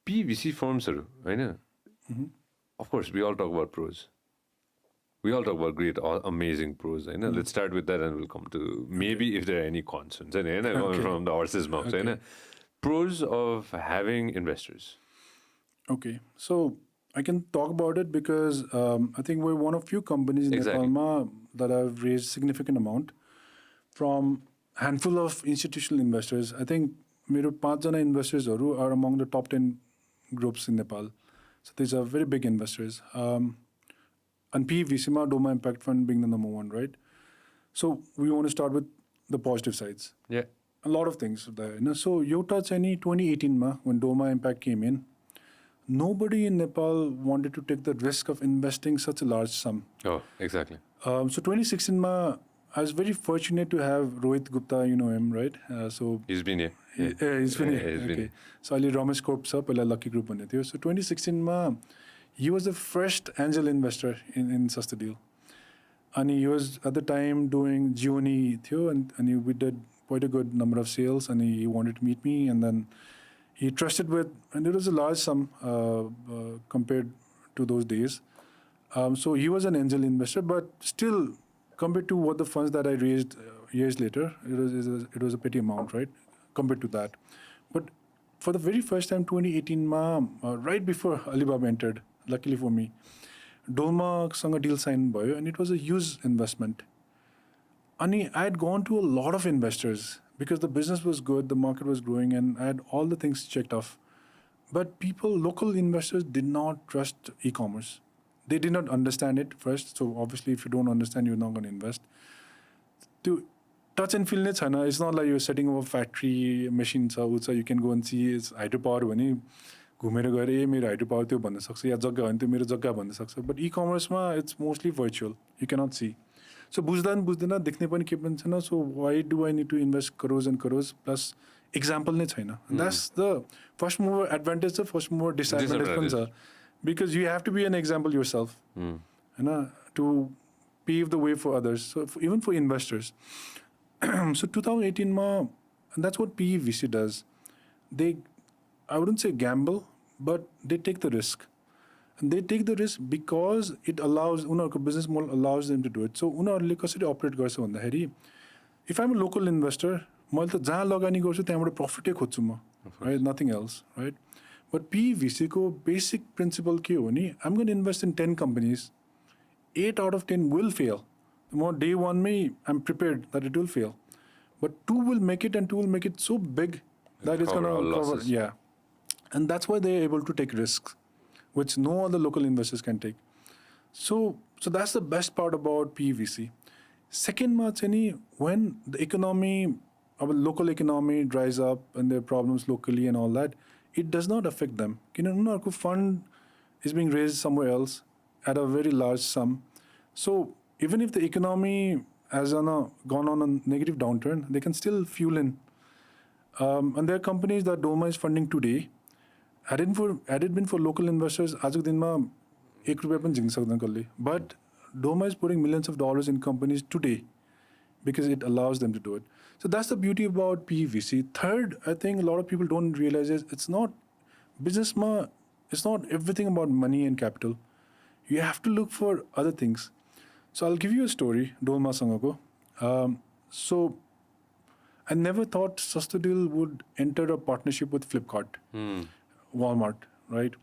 PVC firms, right? Of course, we all talk about pros. We all talk about great, amazing pros. Right? Let's start with that and we'll come to maybe if there are any concerns. Right? From the horse's mouth. Right? Pros of having investors. Okay. So I can talk about it because I think we're one of few companies in Nepal that have raised significant amount from handful of institutional investors. I think मेरो 5 जना investors are among the top 10 groups in Nepal. So these are very big investors. And PVC, Doma Impact Fund being the number one, right? So we want to start with the positive sides. Yeah. A lot of things there. So Yota Chani 2018 when Doma Impact came in, nobody in Nepal wanted to take the risk of investing such a large sum. Oh, exactly. So 2016 I was very fortunate to have Rohit Gupta, you know him, right? So he's been here. He's been here. Okay. So Ali Ramesh Corp sa pehla Lucky Group bhanne थियो. So 2016 he was the first angel investor in Sastodeal. And he was at the time doing Gioni थियो and we did quite a good number of sales and he wanted to meet me and then he trusted with, and it was a large sum compared to those days. So he was an angel investor, but still compared to what the funds that I raised years later, it was a petty amount, right? Compared to that. But for the very first time, 2018, right before Alibaba entered, luckily for me, Dolma sanga deal signed bhayo, and it was a huge investment. And I had gone to a lot of investors because the business was good, the market was growing, and I had all the things checked off. But local investors did not trust e-commerce. They did not understand it first. So obviously, if you don't understand, you're not going to invest. To touch and feel it's not like you're setting up a factory, machine, so you can go and see it's hydropower. When you घुमेर गएर मेरो hydropower त्यो भन्न सक्छ या जग्गा भने त्यो मेरो जग्गा भन्न सक्छ. But e-commerceमा it's mostly virtual. You cannot see. So बुझ्दैन देख्ने पनि के पनि छैन. So why do I need to invest crores and crores plus example नै छैन. That's the first mover advantage, the first mover disadvantage पनि छ. Because you have to be an example yourself, to pave the way for others. So even for investors. So 2018, and that's what PVC does. I wouldn't say gamble, but they take the risk. And they take the risk because it allows, business model allows them to do it. So उनीहरूले कसरी operate गर्छ भन्दाखेरि, if I'm a local investor, मैले त जहाँ लगानी गर्छु त्यहाँबाट प्रफिटै खोज्छु म, right? Nothing else, right? But PVC को basic principle के हो नि, I'm going to invest in 10 companies. 8 out of 10 will fail. Day one I'm prepared that it will fail. But 2 will make it and 2 will make it so big that it's going to cover. Yeah. And that's why they're able to take risks, which no other local investors can take. So that's the best part about PVC. Second, when the economy, our local economy dries up and there are problems locally and all that, it does not affect them. Our fund is being raised somewhere else at a very large sum. So even if the economy has gone on a negative downturn, they can still fuel in. And there are companies that Doma is funding today. Had it been for local investors, आजको दिनमा 1 रुपैयाँ पनि झिक्न सक्दैन कसले. But Doma is putting millions of dollars in companies today because it allows them to do it. So that's the beauty about PVC. Third, I think a lot of people don't realize is it's not business. It's not everything about money and capital. You have to look for other things. So I'll give you a story. Dolma sangako. So I never thought Sastodeal would enter a partnership with Flipkart, Walmart, right?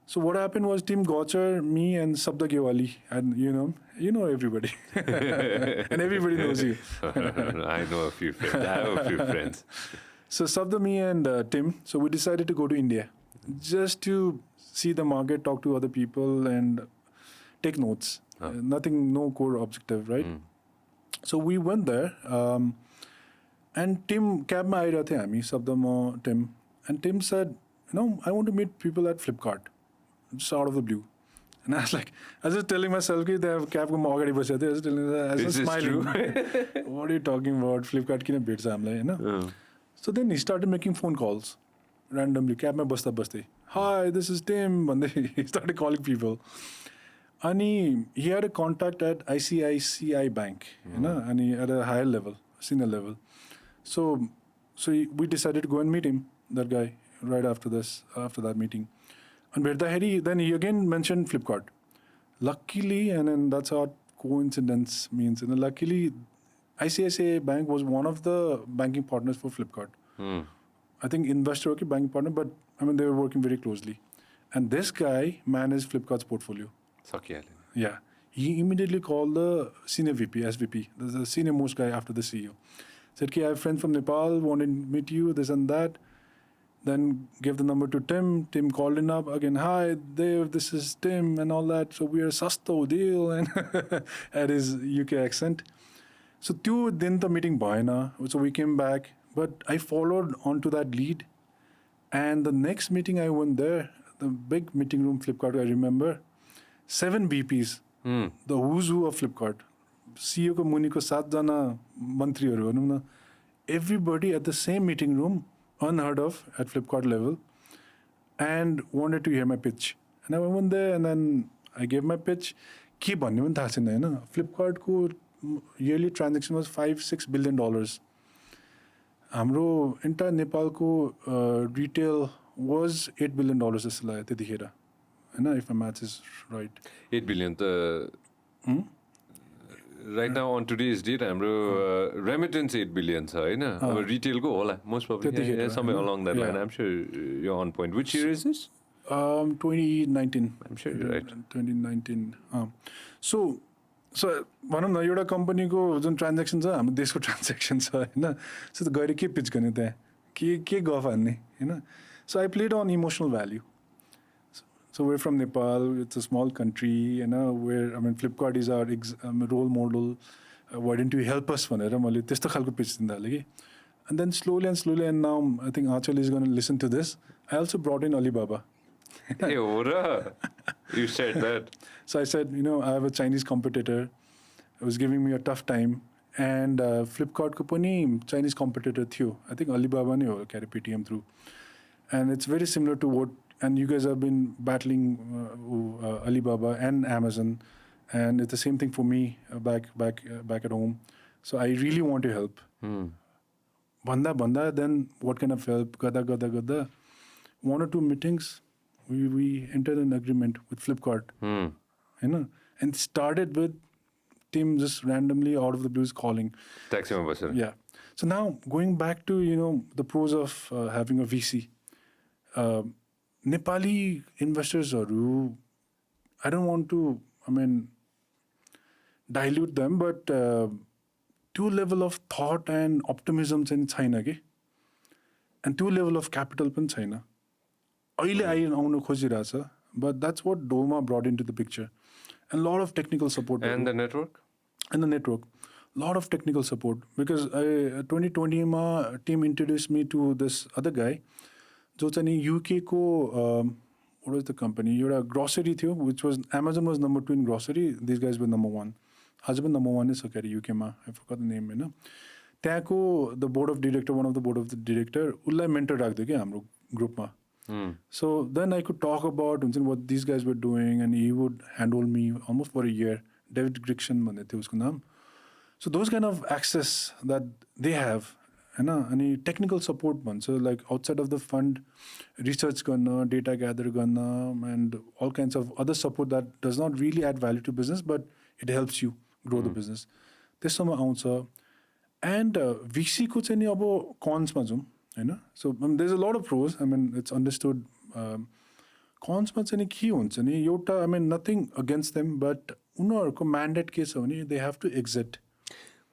So what happened was Tim Gotcher, me, and Sabda Gewali, and you know everybody, and everybody knows you. I know a few friends. I have a few friends. So Sabda, me, and Tim. So we decided to go to India, just to see the market, talk to other people, and take notes. Nothing, no core objective, right? So we went there, and Tim cab mein aayirathe hami, Sabda ma Tim, and Tim said, I want to meet people at Flipkart. Just out of the blue. And I was like, I was just telling myself that they have cab ko agadi bashe the. I was telling them, I was just smiling. What are you talking about? Flipkart kine bhetcha hamlai, So then he started making phone calls randomly. Cab mein basta. Hi, this is Tim. And he started calling people. And he had a contact at ICICI Bank, and he at a higher level, senior level. So we decided to go and meet him, that guy. right after that meeting. And then he again mentioned Flipkart. Luckily, and then that's what coincidence means. And luckily, ICICI Bank was one of the banking partners for Flipkart. I think investor banking partner, but I mean, they were working very closely. And this guy managed Flipkart's portfolio. Yeah. He immediately called the senior VP, SVP, the senior most guy after the CEO. Said, I have friends from Nepal, wanted to meet you, this and that. Then gave the number to Tim. Tim called him up again. Hi, Dave, this is Tim and all that. So we are Sastodeal and had his UK accent. So then the meeting bhaina. So we came back. But I followed onto that lead. And the next meeting I went there, the big meeting room Flipkart, I remember, 7 VPs, the who's who of Flipkart. CEO ko muni ko 7 jana mantriharu bhanau na. Everybody at the same meeting room, unheard of at Flipkart level, and wanted to hear my pitch. And I went there and then I gave my pitch. Ke bhanne pani thaha chaina haina. Flipkart ko yearly transaction was $5-6 billion. Hamro entire Nepal ko retail was $8 billion जस्तो लाग्यो त्यतिखेर हैन, if my math is right. 8 billion right now on today's date हाम्रो remittance 8 billion छ हैन. अब retail ko होला most probably somewhere along that line. I'm sure you're on point. Which year is this? 2019. I'm sure you're right. 2019. So भनौँ न एउटा कम्पनीको जुन transaction छ हाम्रो देशको ट्रान्ज्याक्सन छ हैन. सो त गएर के पिच गर्ने त्यहाँ के गफ हान्ने हैन. So I played on emotional value. So we're from Nepal. It's a small country, where Flipkart is our role model. Why didn't you help us? And then slowly, and now I think Achal is going to listen to this. I also brought in Alibaba. Hey, Ora, you said that. So I said, I have a Chinese competitor. It was giving me a tough time. And Flipkart ko pani Chinese competitor थियो. I think Alibaba ne ho carry PTM through. And it's very similar to what, and you guys have been battling Alibaba and Amazon, and it's the same thing for me back at home. So I really want to help. Banda, then what kind of help? Gada. 1 or 2 meetings, we entered an agreement with Flipkart. And started with Tim just randomly out of the blues calling. Taxi member. Yeah. So now going back to the pros of having a VC. Nepali investors I don't want to dilute them, but two level of thought and optimism in China and two level of capital in China. But that's what Doma brought into the picture. And a lot of technical support. And the network? And the network. A lot of technical support. Because 2020 team introduced me to this other guy. So UK ko, what was the company? You're a grocery थियो, which was Amazon was number 2 in grocery. These guys were number 1. Husband number 1 is UK ma. I forgot the name. त्यहाँको the board of director, one of the board of the director, उल्लाई mentor राख्दै के हाम्रो group ma. So then I could talk about what these guys were doing, and he would handhold me almost for a year. David Grixon भन्ने थियो उसको नाम. So those kind of access that they have. Any technical support so like outside of the fund, research garna, data gather garna, and all kinds of other support that does not really add value to business, but it helps you grow the business. This some ounce. And VC ko chani abo cons ma jum, so there's a lot of pros. It's understood. Cons ma chani ke huncha ni euta, nothing against them, but unaharko mandate ke cha bhane they have to exit.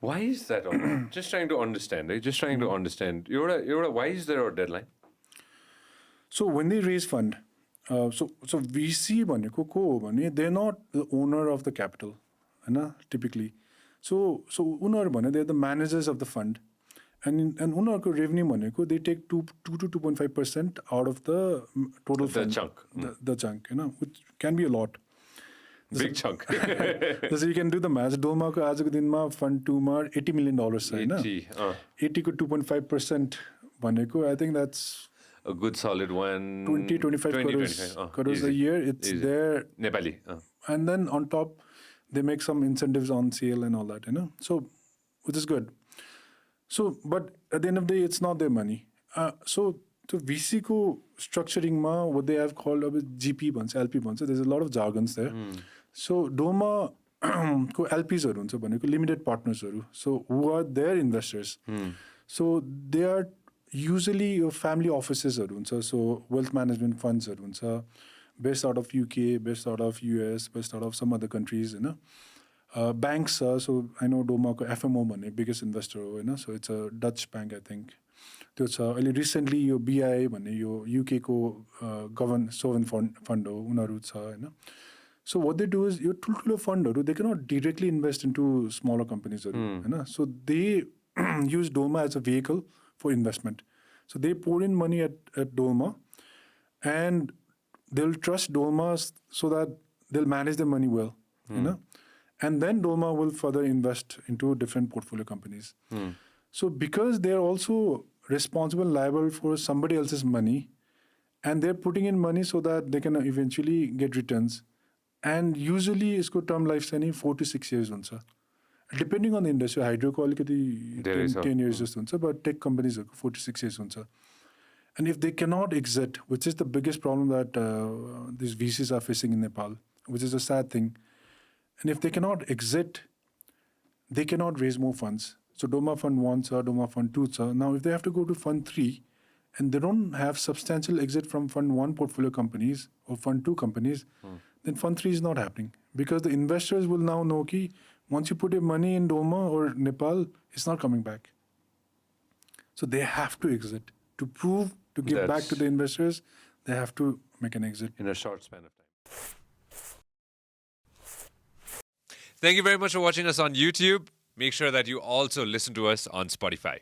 Why is that? Just trying to understand, right? Just trying to understand. Why is there a deadline? So when they raise fund, so VC bhaneko ko ho bhane, they're not the owner of the capital, typically. So unar bhane, they're the managers of the fund, and unarko revenue bhaneko, they take 2 to 2.5% out of the total fund. The chunk, which can be a lot. Big chunk. So you can do the math. Doma ko aajko dinma fund 2 ma $80 million cha 80 ko 2.5% bhaneko, I think that's a good solid one. 20-25 crores a year. It's easy. There. Nepali. And then on top, they make some incentives on sale and all that, So, which is good. So, but at the end of the day, it's not their money. So So VC ko structuring ma, what they have called GP bans, LP bans. So there's a lot of jargons there. So DOMA ko LPs haru huncha bhaneko limited partners haru. So who are their investors? So they are usually your family offices haru huncha. So wealth management funds haru huncha, based out of UK, based out of US, based out of some other countries, banks. So I know DOMA ko FMO money biggest investor, so it's a Dutch bank, I think. Recently your BI money, your UK ko sovereign fund unaru cha, So what they do is your tultulo fund, they cannot directly invest into smaller companies. So they use DOMA as a vehicle for investment. So they pour in money at DOMA, and they'll trust DOMA so that they'll manage their money well. And then DOMA will further invest into different portfolio companies. So because they're also responsible, liable for somebody else's money, and they're putting in money so that they can eventually get returns. And usually, isko term life is 4 to 6 years. Depending on the industry, hydro ko 10 years, but tech companies 4 to 6 years. And if they cannot exit, which is the biggest problem that these VCs are facing in Nepal, which is a sad thing. And if they cannot exit, they cannot raise more funds. So DOMA Fund 1, DOMA Fund 2. Now, if they have to go to Fund 3, and they don't have substantial exit from Fund 1 portfolio companies or Fund 2 companies, then Fund 3 is not happening. Because the investors will now know that once you put your money in DOMA or Nepal, it's not coming back. So they have to exit. To prove, to give back to the investors, they have to make an exit. In a short span of time. Thank you very much for watching us on YouTube. Make sure that you also listen to us on Spotify.